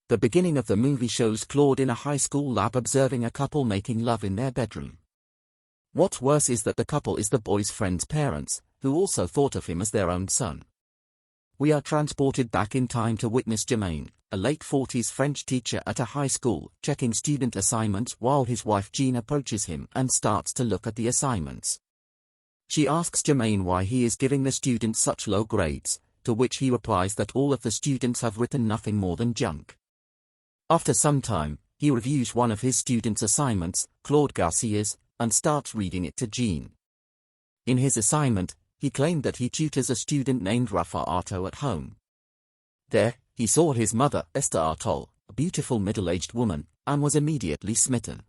The beginning of the movie shows Claude in a high school lab observing a couple making love in their bedroom. What's worse is that the couple is the boy's friend's parents, who also thought of him as their own son. We are transported back in time to witness Jermaine, a late-40s French teacher at a high school, checking student assignments while his wife Jean approaches him and starts to look at the assignments. She asks Jermaine why he is giving the students such low grades, to which he replies that all of the students have written nothing more than junk. After some time, he reviews one of his students' assignments, Claude Garcia's, and starts reading it to Jean. In his assignment, he claimed that he tutors a student named Rafa Arto at home. There, he saw his mother, Esther Artol, a beautiful middle-aged woman, and was immediately smitten.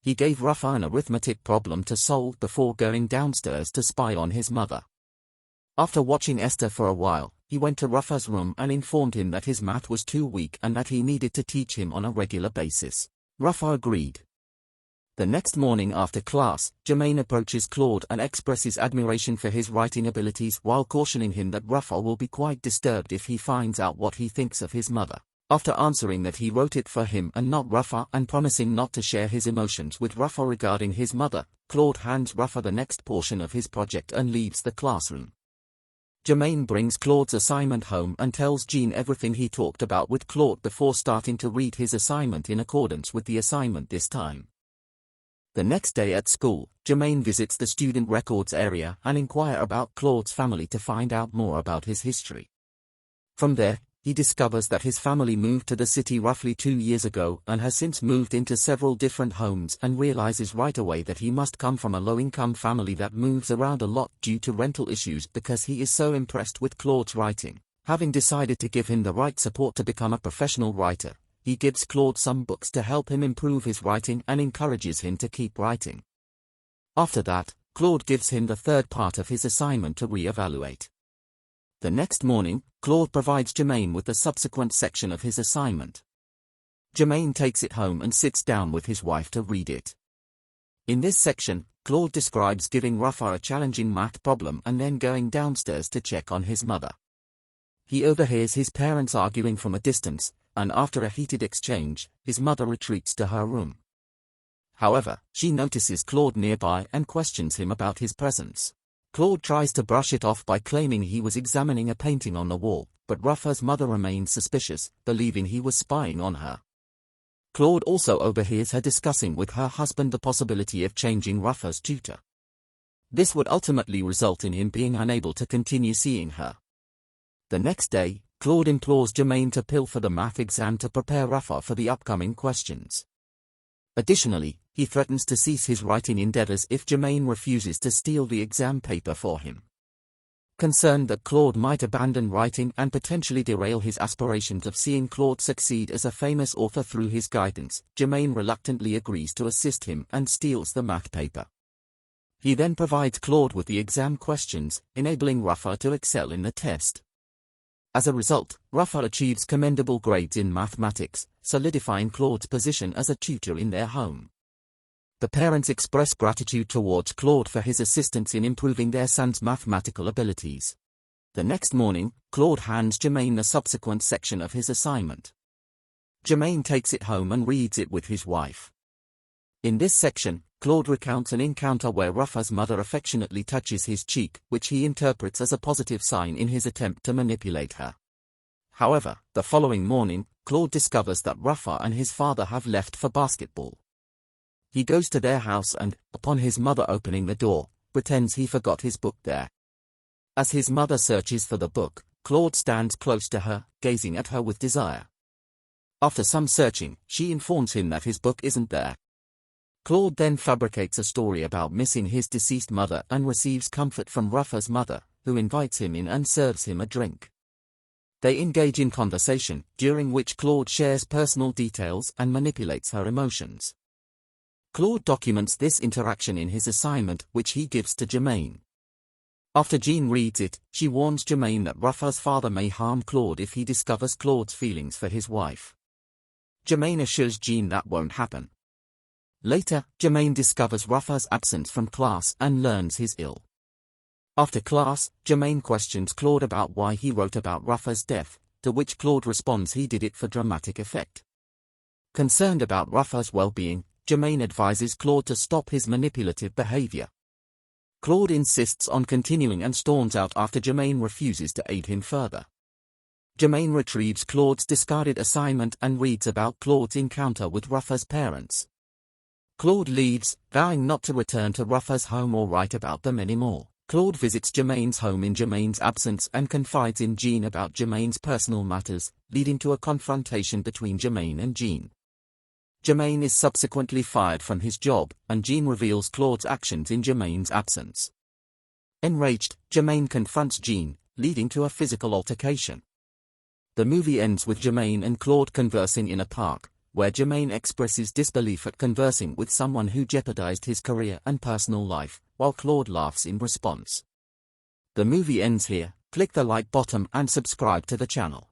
He gave Rafa an arithmetic problem to solve before going downstairs to spy on his mother. After watching Esther for a while, he went to Rafa's room and informed him that his math was too weak and that he needed to teach him on a regular basis. Rafa agreed. The next morning after class, Jermaine approaches Claude and expresses admiration for his writing abilities while cautioning him that Rafa will be quite disturbed if he finds out what he thinks of his mother. After answering that he wrote it for him and not Rafa and promising not to share his emotions with Rafa regarding his mother, Claude hands Rafa the next portion of his project and leaves the classroom. Jermaine brings Claude's assignment home and tells Jean everything he talked about with Claude before starting to read his assignment in accordance with the assignment this time. The next day at school, Jermaine visits the student records area and inquires about Claude's family to find out more about his history. From there, he discovers that his family moved to the city roughly 2 years ago and has since moved into several different homes and realizes right away that he must come from a low-income family that moves around a lot due to rental issues because he is so impressed with Claude's writing. Having decided to give him the right support to become a professional writer, he gives Claude some books to help him improve his writing and encourages him to keep writing. After that, Claude gives him the third part of his assignment to re-evaluate. The next morning, Claude provides Jermaine with the subsequent section of his assignment. Jermaine takes it home and sits down with his wife to read it. In this section, Claude describes giving Rafa a challenging math problem and then going downstairs to check on his mother. He overhears his parents arguing from a distance, and after a heated exchange, his mother retreats to her room. However, she notices Claude nearby and questions him about his presence. Claude tries to brush it off by claiming he was examining a painting on the wall, but Rafa's mother remains suspicious, believing he was spying on her. Claude also overhears her discussing with her husband the possibility of changing Rafa's tutor. This would ultimately result in him being unable to continue seeing her. The next day, Claude implores Jermaine to pilfer the math exam to prepare Rafa for the upcoming questions. Additionally, he threatens to cease his writing endeavors if Jermaine refuses to steal the exam paper for him. Concerned that Claude might abandon writing and potentially derail his aspirations of seeing Claude succeed as a famous author through his guidance, Jermaine reluctantly agrees to assist him and steals the math paper. He then provides Claude with the exam questions, enabling Rafa to excel in the test. As a result, Rafa achieves commendable grades in mathematics, solidifying Claude's position as a tutor in their home. The parents express gratitude towards Claude for his assistance in improving their son's mathematical abilities. The next morning, Claude hands Jermaine the subsequent section of his assignment. Jermaine takes it home and reads it with his wife. In this section, Claude recounts an encounter where Rafa's mother affectionately touches his cheek, which he interprets as a positive sign in his attempt to manipulate her. However, the following morning, Claude discovers that Rafa and his father have left for basketball. He goes to their house and, upon his mother opening the door, pretends he forgot his book there. As his mother searches for the book, Claude stands close to her, gazing at her with desire. After some searching, she informs him that his book isn't there. Claude then fabricates a story about missing his deceased mother and receives comfort from Rafa's mother, who invites him in and serves him a drink. They engage in conversation, during which Claude shares personal details and manipulates her emotions. Claude documents this interaction in his assignment, which he gives to Jermaine. After Jean reads it, she warns Jermaine that Rafa's father may harm Claude if he discovers Claude's feelings for his wife. Jermaine assures Jean that won't happen. Later, Jermaine discovers Rafa's absence from class and learns he's ill. After class, Jermaine questions Claude about why he wrote about Rafa's death, to which Claude responds he did it for dramatic effect. Concerned about Ruffa's well-being, Jermaine advises Claude to stop his manipulative behavior. Claude insists on continuing and storms out after Jermaine refuses to aid him further. Jermaine retrieves Claude's discarded assignment and reads about Claude's encounter with Ruffa's parents. Claude leaves, vowing not to return to Ruffa's home or write about them anymore. Claude visits Jermaine's home in Jermaine's absence and confides in Jean about Jermaine's personal matters, leading to a confrontation between Jermaine and Jean. Jermaine is subsequently fired from his job, and Jean reveals Claude's actions in Jermaine's absence. Enraged, Jermaine confronts Jean, leading to a physical altercation. The movie ends with Jermaine and Claude conversing in a park, where Jermaine expresses disbelief at conversing with someone who jeopardized his career and personal life, while Claude laughs in response. The movie ends here. Click the like button and subscribe to the channel.